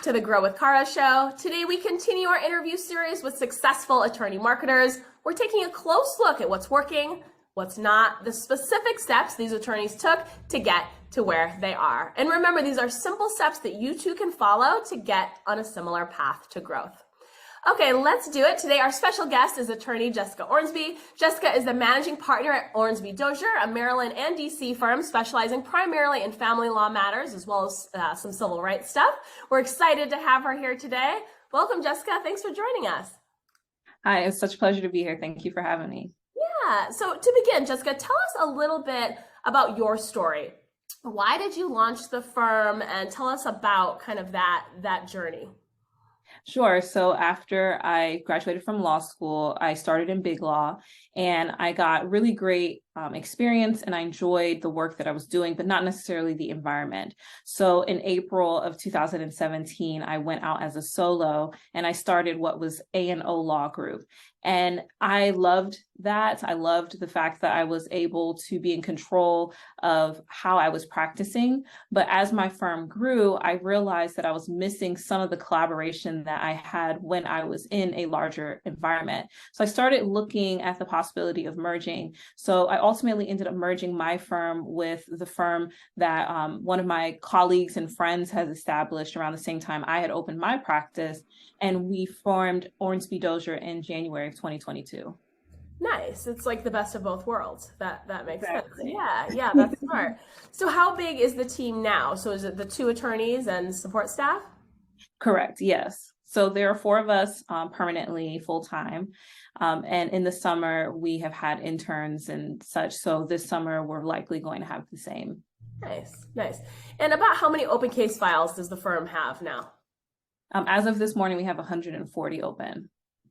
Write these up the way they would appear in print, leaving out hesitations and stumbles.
to the Grow with Cara show. Today we continue our interview series with successful attorney marketers. We're taking a close look at what's working, what's not, the specific steps these attorneys took to get to where they are. And remember, these are simple steps that you too can follow to get on a similar path to growth. Okay, let's do it. Today, our special guest is attorney Jessica Ornsby. Jessica is the managing partner at Ornsby Dozier, a Maryland and DC firm specializing primarily in family law matters, as well as some civil rights stuff. We're excited to have her here today. Welcome, Jessica. Thanks for joining us. Hi, it's such a pleasure to be here. Thank you for having me. Yeah, so to begin, Jessica, tell us a little bit about your story. Why did you launch the firm, and tell us about kind of that journey? Sure. So after I graduated from law school, I started in big law, and I got really great experience, and I enjoyed the work that I was doing, but not necessarily the environment. So in April of 2017, I went out as a solo, and I started what was A&O Law Group. And I loved that. I loved the fact that I was able to be in control of how I was practicing. But as my firm grew, I realized that I was missing some of the collaboration that I had when I was in a larger environment. So I started looking at the possibility of merging. So I ultimately ended up merging my firm with the firm that one of my colleagues and friends has established around the same time I had opened my practice. And we formed Ornsby Dozier in January of 2022. Nice. It's like the best of both worlds. That makes Exactly. sense. Yeah, that's smart. So how big is the team now? So is it the 2 attorneys and support staff? Correct. Yes. So there are 4 of us permanently full-time. And in the summer, we have had interns and such. So this summer, we're likely going to have the same. Nice. And about how many open case files does the firm have now? As of this morning, we have 140 open.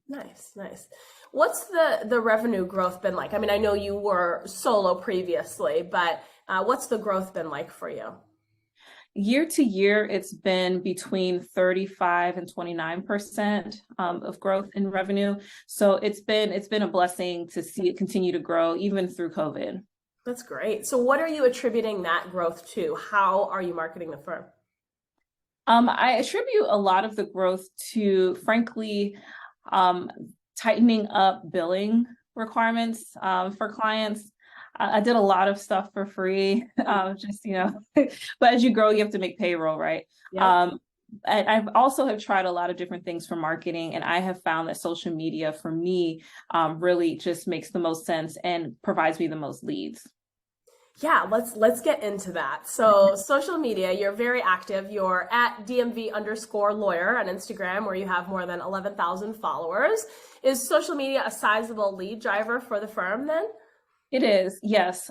Nice. What's the revenue growth been like? I mean, I know you were solo previously, but what's the growth been like for you? Year to year, it's been between 35 and 29% of growth in revenue. So it's been a blessing to see it continue to grow even through COVID. That's great. So what are you attributing that growth to? How are you marketing the firm? I attribute a lot of the growth to, frankly, tightening up billing requirements for clients. I did a lot of stuff for free, just, but as you grow, you have to make payroll, right? Yep. And I've also have tried a lot of different things for marketing, and I have found that social media for me really just makes the most sense and provides me the most leads. Yeah, let's get into that. So social media, you're very active. You're at DMV_lawyer on Instagram, where you have more than 11,000 followers. Is social media a sizable lead driver for the firm then? It is, yes.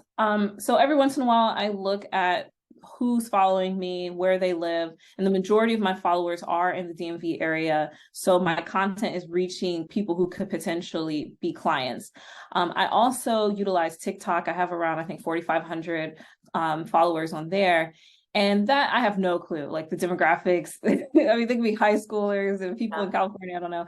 So every once in a while, I look at who's following me, where they live, and the majority of my followers are in the DMV area. So my content is reaching people who could potentially be clients. I also utilize TikTok. I have around, I think, 4,500 followers on there. And that I have no clue, like the demographics. I mean, they could be high schoolers and people in California, I don't know.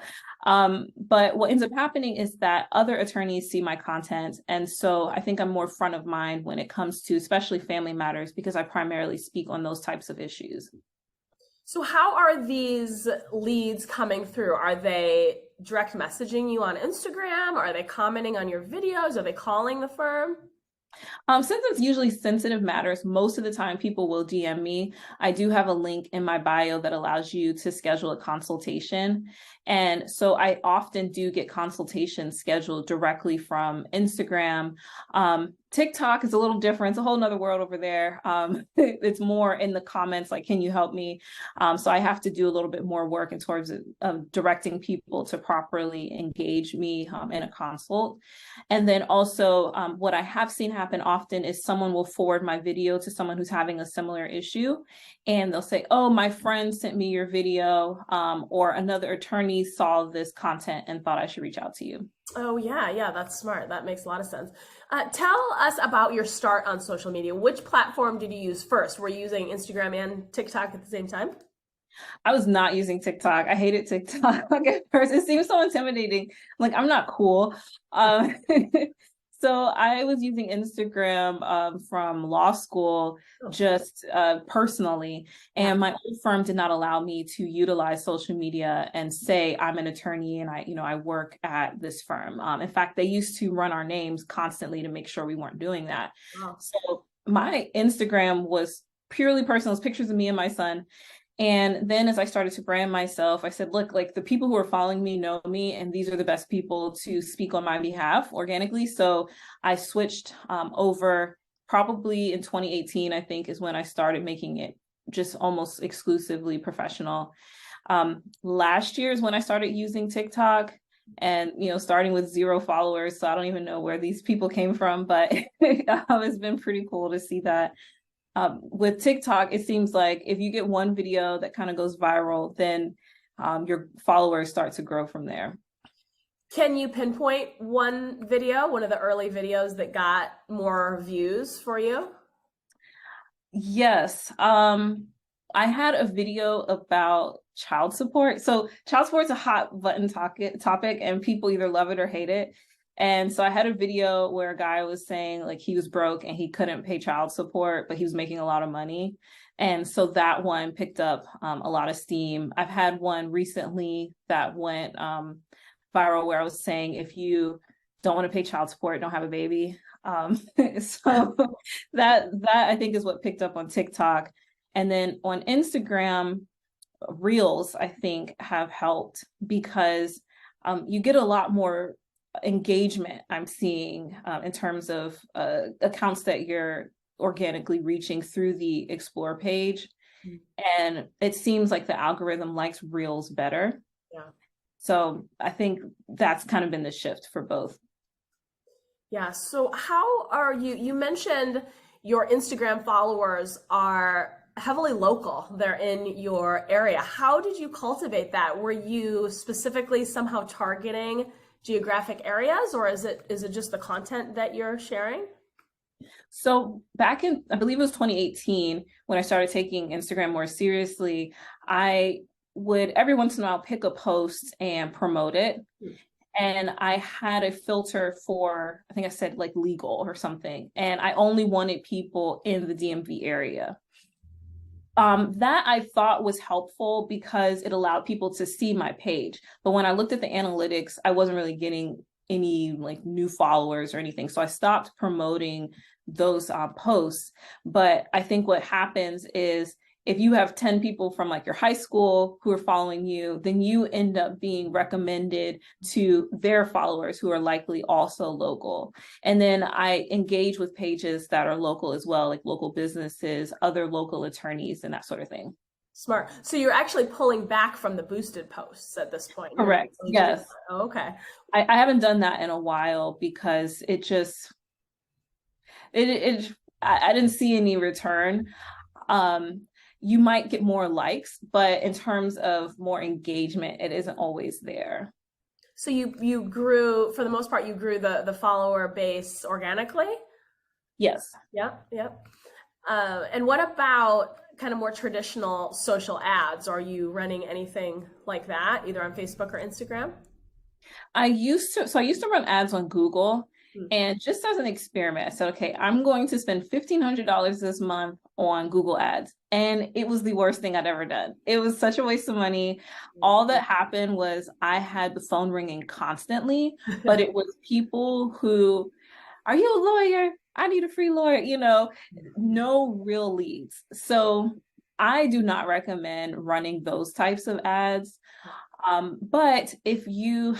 But what ends up happening is that other attorneys see my content. And so I think I'm more front of mind when it comes to especially family matters, because I primarily speak on those types of issues. So how are these leads coming through? Are they direct messaging you on Instagram? Are they commenting on your videos? Are they calling the firm? Since it's usually sensitive matters, most of the time people will DM me. I do have a link in my bio that allows you to schedule a consultation. And so I often do get consultations scheduled directly from Instagram. TikTok is a little different. It's a whole nother world over there. It's more in the comments, like, can you help me? So I have to do a little bit more work in terms of directing people to properly engage me in a consult. And then also what I have seen happen often is someone will forward my video to someone who's having a similar issue. And they'll say, oh, my friend sent me your video, or another attorney saw this content and thought I should reach out to you. Oh, yeah, that's smart. That makes a lot of sense. Tell us about your start on social media. Which platform did you use first? Were you using Instagram and TikTok at the same time? I was not using TikTok. I hated TikTok at first. It seems so intimidating. Like, I'm not cool. So I was using Instagram from law school Oh, just personally, yeah. and my old firm did not allow me to utilize social media and say I'm an attorney and I work at this firm. In fact, they used to run our names constantly to make sure we weren't doing that. Wow. So my Instagram was purely personal. It's pictures of me and my son. And then as I started to brand myself, I said, look, like the people who are following me know me, and these are the best people to speak on my behalf organically. So I switched over probably in 2018, I think is when I started making it just almost exclusively professional. Last year is when I started using TikTok and, starting with 0 followers. So I don't even know where these people came from, but it's been pretty cool to see that. With TikTok, it seems like if you get one video that kind of goes viral, then your followers start to grow from there. Can you pinpoint one video, one of the early videos that got more views for you? Yes. I had a video about child support. So child support is a hot button topic, and people either love it or hate it. And so I had a video where a guy was saying like he was broke and he couldn't pay child support, but he was making a lot of money. And so that one picked up a lot of steam. I've had one recently that went viral where I was saying if you don't want to pay child support, don't have a baby. So that I think is what picked up on TikTok. And then on Instagram, Reels, I think, have helped because you get a lot more engagement I'm seeing in terms of accounts that you're organically reaching through the Explore page. And it seems like the algorithm likes Reels better. Yeah. So I think that's kind of been the shift for both. Yeah. So how are you mentioned your Instagram followers are heavily local. They're in your area. How did you cultivate that? Were you specifically somehow targeting geographic areas, or is it just the content that you're sharing? So back in, I believe it was 2018, when I started taking Instagram more seriously, I would every once in a while pick a post and promote it. And I had a filter for, I think I said like legal or something. And I only wanted people in the DMV area. That I thought was helpful because it allowed people to see my page. But when I looked at the analytics, I wasn't really getting any like new followers or anything. So I stopped promoting those posts. But I think what happens is if you have 10 people from like your high school who are following you, then you end up being recommended to their followers who are likely also local. And then I engage with pages that are local as well, like local businesses, other local attorneys, and that sort of thing. Smart. So you're actually pulling back from the boosted posts at this point. Correct. Yes. Oh, okay. I haven't done that in a while because it just, I didn't see any return. You might get more likes, but in terms of more engagement, it isn't always there. So you grew, for the most part, you grew the follower base organically? Yes. Yep, yep. And what about kind of more traditional social ads? Are you running anything like that, either on Facebook or Instagram? I used to run ads on Google. And just as an experiment, I said, okay, I'm going to spend $1,500 this month on Google ads. And it was the worst thing I'd ever done. It was such a waste of money. All that happened was I had the phone ringing constantly, but it was people who, are you a lawyer? I need a free lawyer, no real leads. So I do not recommend running those types of ads. But if you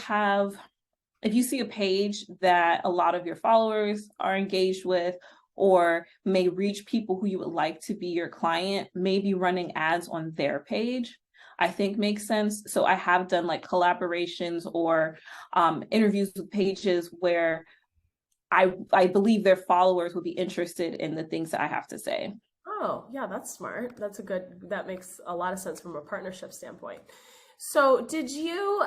see a page that a lot of your followers are engaged with or may reach people who you would like to be your client, maybe running ads on their page, I think makes sense. So I have done like collaborations or interviews with pages where I believe their followers would be interested in the things that I have to say. Oh, yeah, that's smart. That makes a lot of sense from a partnership standpoint. So did you,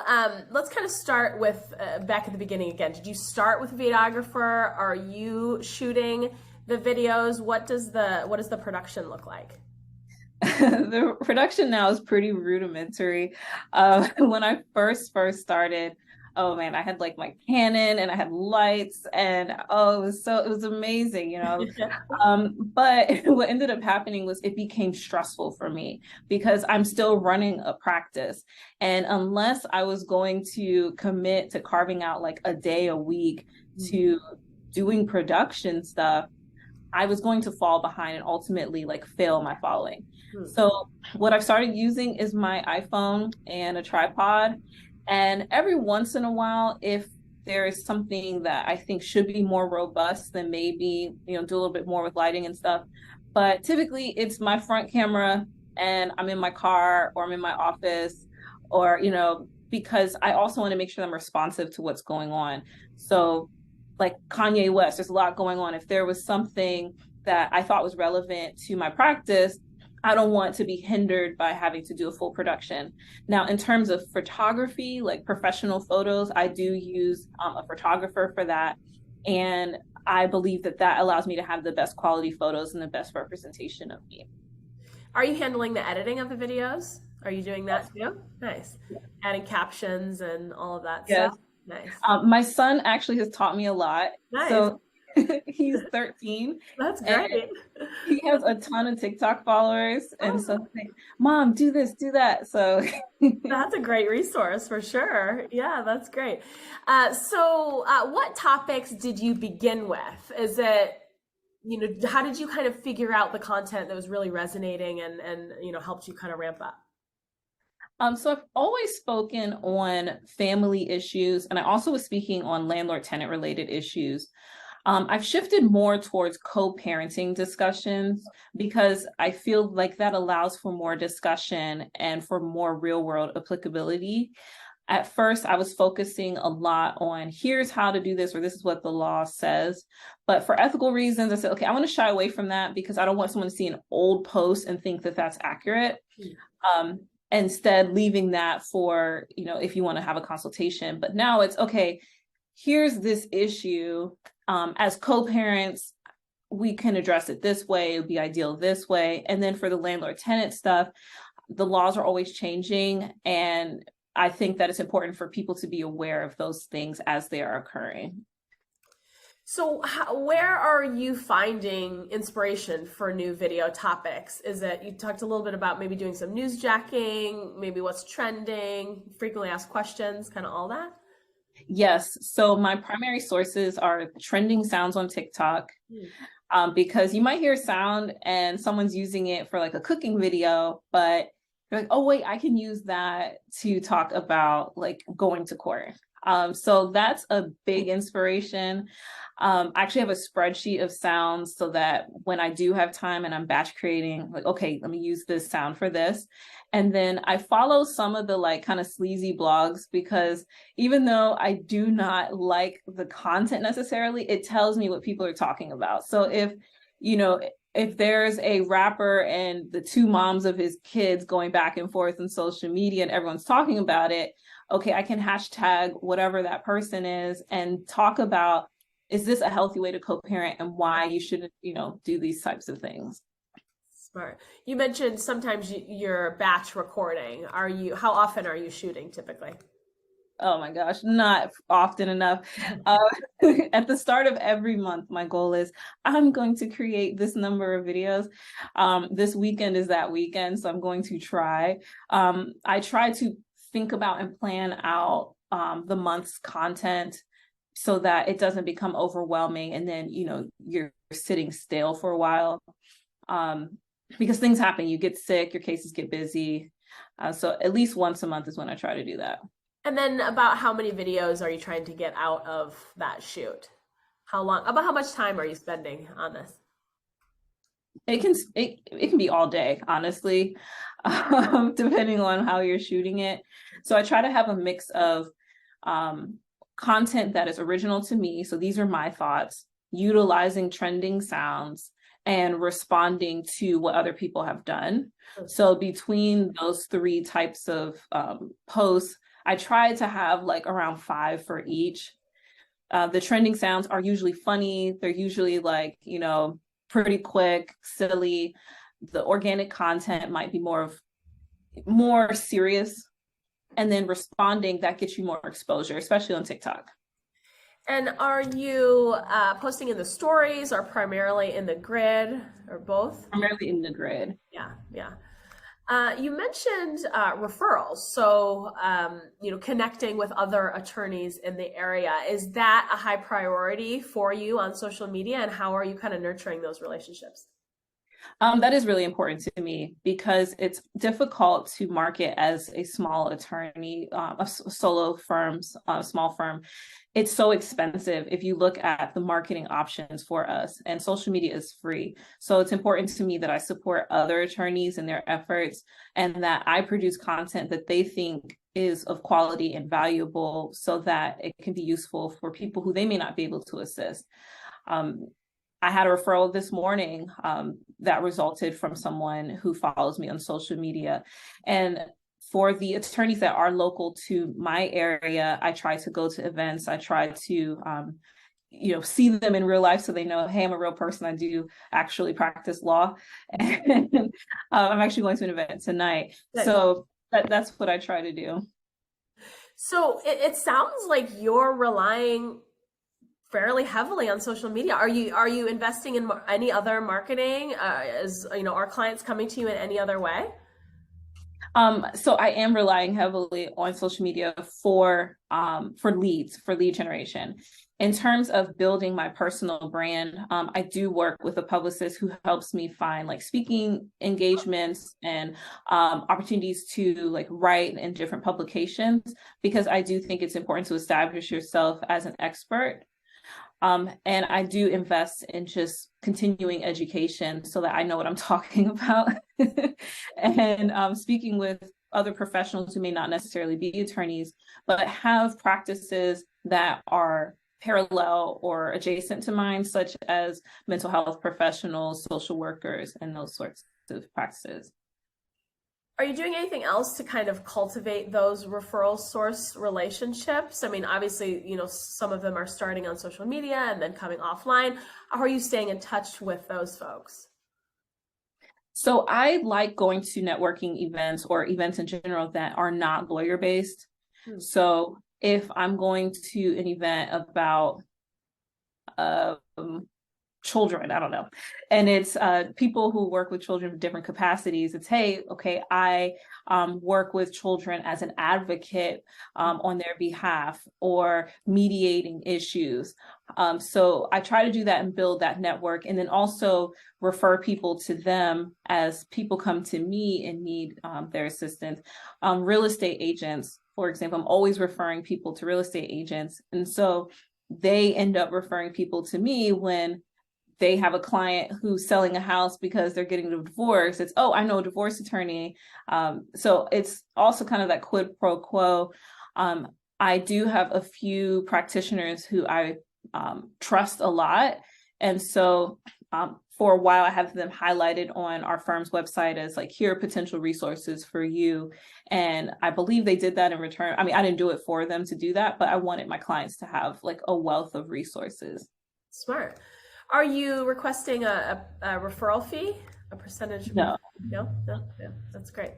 let's kind of start with back at the beginning again. Did you start with a videographer? Are you shooting the videos? What does the production look like? The production now is pretty rudimentary. When I first started, Oh man, I had like my Canon and I had lights and oh, it was amazing, you know. But what ended up happening was it became stressful for me because I'm still running a practice. And unless I was going to commit to carving out like a day a week to doing production stuff, I was going to fall behind and ultimately like fail my following. So what I've started using is my iPhone and a tripod. And every once in a while, if there is something that I think should be more robust, then maybe, you know, do a little bit more with lighting and stuff. But typically it's my front camera and I'm in my car or I'm in my office or, you know, because I also want to make sure I'm responsive to what's going on. So like Kanye West, there's a lot going on. If there was something that I thought was relevant to my practice, I don't want to be hindered by having to do a full production. Now, in terms of photography, like professional photos, I do use a photographer for that. And I believe that that allows me to have the best quality photos and the best representation of me. Are you handling the editing of the videos? Are you doing that too? Nice. Adding captions and all of that Yes. stuff. Nice. My son actually has taught me a lot. Nice. So he's 13. That's And great. he has a ton of TikTok followers. And so Oh, he's like, Mom, do this, do that. So that's a great resource for sure. Yeah, that's great. What topics did you begin with? Is it, you know, how did you kind of figure out the content that was really resonating and you know, helped you kind of ramp up? So I've always spoken on family issues, and I also was speaking on landlord-tenant related issues. I've shifted more towards co-parenting discussions because I feel like that allows for more discussion and for more real-world applicability. At first, I was focusing a lot on here's how to do this, or this is what the law says. But for ethical reasons, I said, okay, I want to shy away from that because I don't want someone to see an old post and think that that's accurate. Um, Instead, leaving that for, you know, if you want to have a consultation. But now it's okay, here's this issue. As co-parents, we can address it this way, it would be ideal this way. And then for the landlord tenant stuff, the laws are always changing. And I think that it's important for people to be aware of those things as they are occurring. So, where are you finding inspiration for new video topics? Is it, you talked a little bit about maybe doing some newsjacking, maybe what's trending, frequently asked questions, kind of all that? Yes. So my primary sources are trending sounds on TikTok, because you might hear a sound and someone's using it for like a cooking video, but you're like, oh, wait, I can use that to talk about like going to court. So that's a big inspiration. I actually have a spreadsheet of sounds so that when I do have time and I'm batch creating, like, okay, let me use this sound for this. And then I follow some of the like kind of sleazy blogs because even though I do not like the content necessarily, it tells me what people are talking about. So if, you know, if there's a rapper and the two moms of his kids going back and forth on social media and everyone's talking about it, okay, I can hashtag whatever that person is and talk about, is this a healthy way to co-parent and why you shouldn't, you know, do these types of things. Smart. You mentioned sometimes you're batch recording. How often are you shooting typically? Oh my gosh, not often enough. At the start of every month, my goal is I'm going to create this number of videos. This weekend is that weekend, so I'm going to try. I try to think about and plan out the month's content so that it doesn't become overwhelming and then, you know, you're sitting stale for a while. Because things happen, you get sick, your cases get busy. So at least once a month is when I try to do that. And then about how many videos are you trying to get out of that shoot? About how much time are you spending on this? It can be all day, honestly, depending on how you're shooting it. So I try to have a mix of content that is original to me. So these are my thoughts, utilizing trending sounds and responding to what other people have done. So between those three types of posts, I try to have like around 5 for each. The trending sounds are usually funny. They're usually like, you know, pretty quick, silly. The organic content might be more serious. and then responding, that gets you more exposure, especially on TikTok. And are you posting in the stories or primarily in the grid or both? Primarily in the grid. Yeah, yeah. You mentioned referrals, so connecting with other attorneys in the area. Is that a high priority for you on social media, and how are you kind of nurturing those relationships? That is really important to me because it's difficult to market as a small attorney, a solo firms, small firm. It's so expensive if you look at the marketing options for us, and social media is free. So it's important to me that I support other attorneys in their efforts and that I produce content that they think is of quality and valuable so that it can be useful for people who they may not be able to assist. I had a referral this morning that resulted from someone who follows me on social media. And for the attorneys that are local to my area, I try to go to events. I try to, see them in real life so they know, hey, I'm a real person. I do actually practice law. And I'm actually going to an event tonight. Nice. So that's what I try to do. So it sounds like you're relying fairly heavily on social media. Are you investing in any other marketing? Are clients coming to you in any other way? So I am relying heavily on social media for leads, for lead generation. In terms of building my personal brand, I do work with a publicist who helps me find like speaking engagements and opportunities to like write in different publications, because I do think it's important to establish yourself as an expert. And I do invest in just continuing education so that I know what I'm talking about. And speaking with other professionals who may not necessarily be attorneys, but have practices that are parallel or adjacent to mine, such as mental health professionals, social workers, and those sorts of practices. Are you doing anything else to kind of cultivate those referral source relationships? I mean, obviously, some of them are starting on social media and then coming offline. How are you staying in touch with those folks? So I like going to networking events or events in general that are not lawyer based. So if I'm going to an event about children, I don't know, and it's people who work with children in different capacities, it's, hey, okay, I work with children as an advocate on their behalf or mediating issues. So I try to do that and build that network, and then also refer people to them as people come to me and need their assistance. Real estate agents, for example, I'm always referring people to real estate agents, and so they end up referring people to me when they have a client who's selling a house because they're getting a divorce. It's, oh, I know a divorce attorney. So it's also kind of that quid pro quo. I do have a few practitioners who I trust a lot. And so for a while, I have them highlighted on our firm's website as like, here are potential resources for you. And I believe they did that in return. I mean, I didn't do it for them to do that, but I wanted my clients to have like a wealth of resources. Smart. Are you requesting a referral fee, a percentage? No. No, that's great.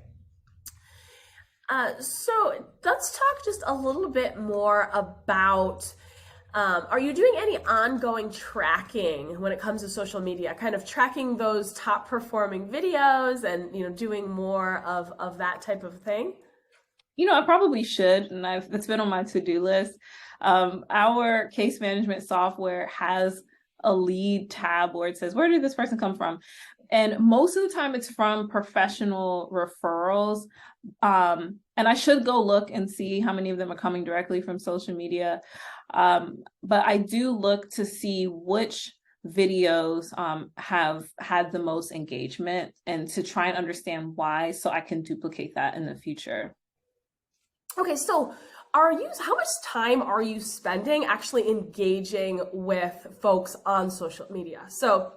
So let's talk just a little bit more about, are you doing any ongoing tracking when it comes to social media, kind of tracking those top performing videos and, doing more of that type of thing? I probably should, and it's been on my to-do list. Our case management software has a lead tab where it says, where did this person come from? And most of the time it's from professional referrals. And I should go look and see how many of them are coming directly from social media. But I do look to see which videos have had the most engagement and to try and understand why, so I can duplicate that in the future. Okay, so how much time are you spending actually engaging with folks on social media? So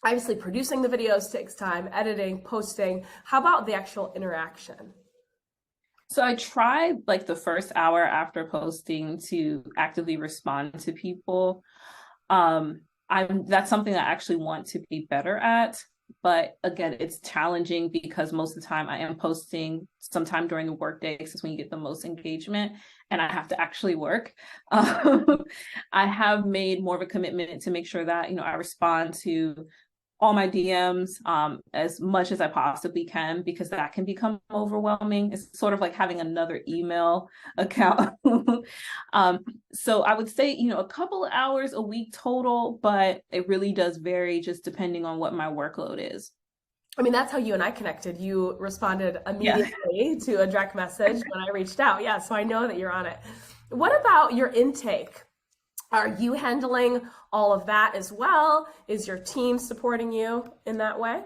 obviously producing the videos takes time, editing, posting. How about the actual interaction? So I try like the first hour after posting to actively respond to people. That's something I actually want to be better at. But again, it's challenging because most of the time I am posting sometime during the workday, because it's when you get the most engagement and I have to actually work. I have made more of a commitment to make sure that, I respond to all my DMs as much as I possibly can, because that can become overwhelming. It's sort of like having another email account. So I would say, a couple of hours a week total, but it really does vary just depending on what my workload is. I mean, that's how you and I connected. You responded immediately to a direct message when I reached out. Yeah, so I know that you're on it. What about your intake? Are you handling all of that as well? Is your team supporting you in that way?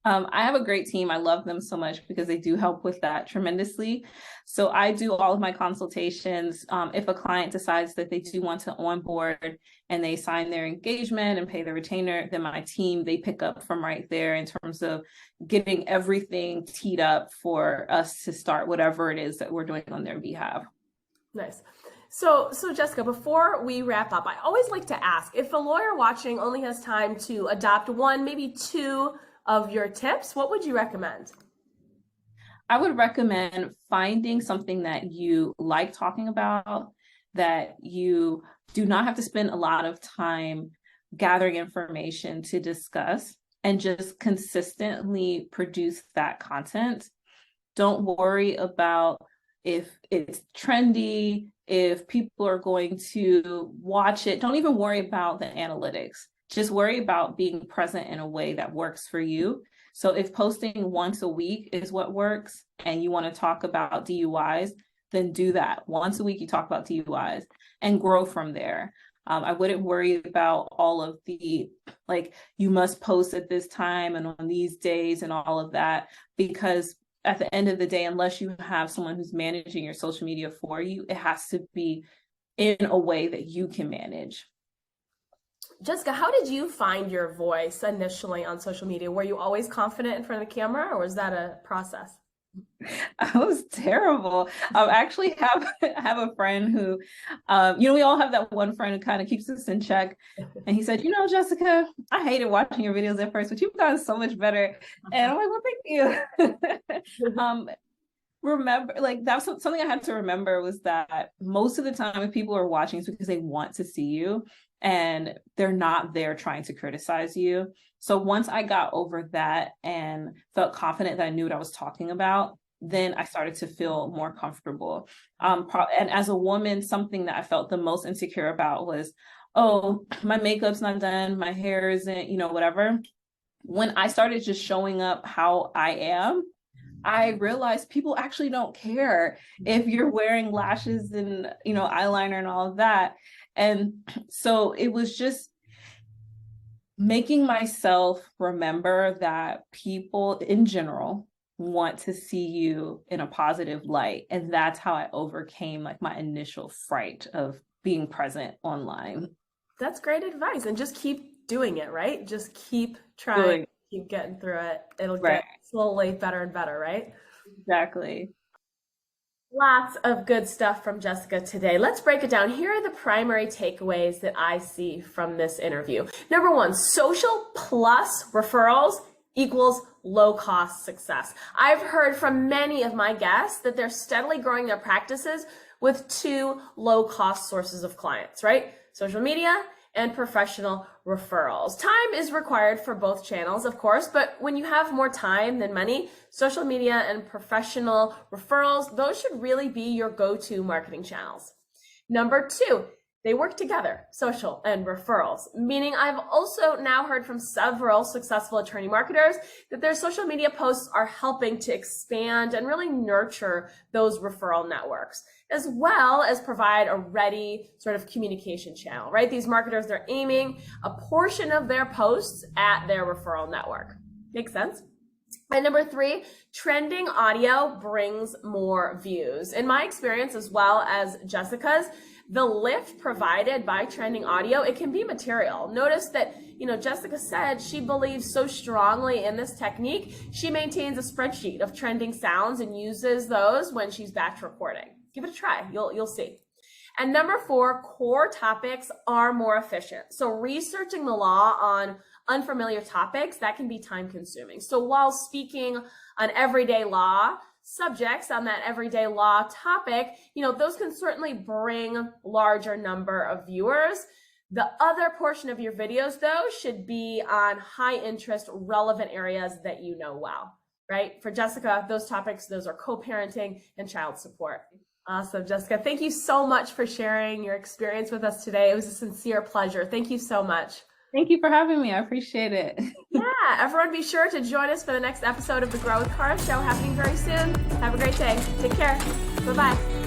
I have a great team. I love them so much because they do help with that tremendously. So I do all of my consultations. If a client decides that they do want to onboard and they sign their engagement and pay the retainer, then my team, they pick up from right there in terms of getting everything teed up for us to start whatever it is that we're doing on their behalf. Nice. So Jessica, before we wrap up, I always like to ask, if a lawyer watching only has time to adopt one, maybe two of your tips, what would you recommend? I would recommend finding something that you like talking about, that you do not have to spend a lot of time gathering information to discuss, and just consistently produce that content. Don't worry about if it's trendy, if people are going to watch it. Don't even worry about the analytics. Just worry about being present in a way that works for you. So if posting once a week is what works and you want to talk about DUIs, then do that. Once a week, you talk about DUIs and grow from there. I wouldn't worry about all of the, like, you must post at this time and on these days and all of that, because at the end of the day, unless you have someone who's managing your social media for you, it has to be in a way that you can manage. Jessica, how did you find your voice initially on social media? Were you always confident in front of the camera, or was that a process? I was terrible. I actually have a friend who, we all have that one friend who kind of keeps us in check. And he said, Jessica, I hated watching your videos at first, but you've gotten so much better. And I'm like, well, thank you. Remember, like, that's something I had to remember, was that most of the time if people are watching, it's because they want to see you and they're not there trying to criticize you. So once I got over that and felt confident that I knew what I was talking about, then I started to feel more comfortable. And as a woman, something that I felt the most insecure about was, oh, my makeup's not done, my hair isn't, whatever. When I started just showing up how I am, I realized people actually don't care if you're wearing lashes and, eyeliner and all of that. And so it was just making myself remember that people in general want to see you in a positive light. And that's how I overcame, like, my initial fright of being present online. That's great advice. And just keep doing it, right? Just keep trying, keep getting through it. It'll get slowly better and better, right? Exactly. Lots of good stuff from Jessica today. Let's break it down. Here are the primary takeaways that I see from this interview. Number one, social plus referrals equals low-cost success. I've heard from many of my guests that they're steadily growing their practices with two low-cost sources of clients, right? Social media and professional referrals. Time is required for both channels, of course, but when you have more time than money, social media and professional referrals, those should really be your go-to marketing channels. Number two, they work together, social and referrals, meaning I've also now heard from several successful attorney marketers that their social media posts are helping to expand and really nurture those referral networks, as well as provide a ready sort of communication channel, right? These marketers, they're aiming a portion of their posts at their referral network. Makes sense? And number three, trending audio brings more views. In my experience, as well as Jessica's, the lift provided by trending audio, it can be material. Notice that, Jessica said she believes so strongly in this technique, she maintains a spreadsheet of trending sounds and uses those when she's batch recording. Give it a try, you'll see. And number 4, core topics are more efficient. So researching the law on unfamiliar topics, that can be time consuming. So while speaking on everyday law subjects on that everyday law topic, those can certainly bring larger number of viewers. The other portion of your videos, though, should be on high interest, relevant areas that you know well, right? For Jessica, those topics, those are co-parenting and child support. Awesome, Jessica. Thank you so much for sharing your experience with us today. It was a sincere pleasure. Thank you so much. Thank you for having me. I appreciate it. Yeah, everyone be sure to join us for the next episode of the Grow with Cara show happening very soon. Have a great day. Take care. Bye-bye.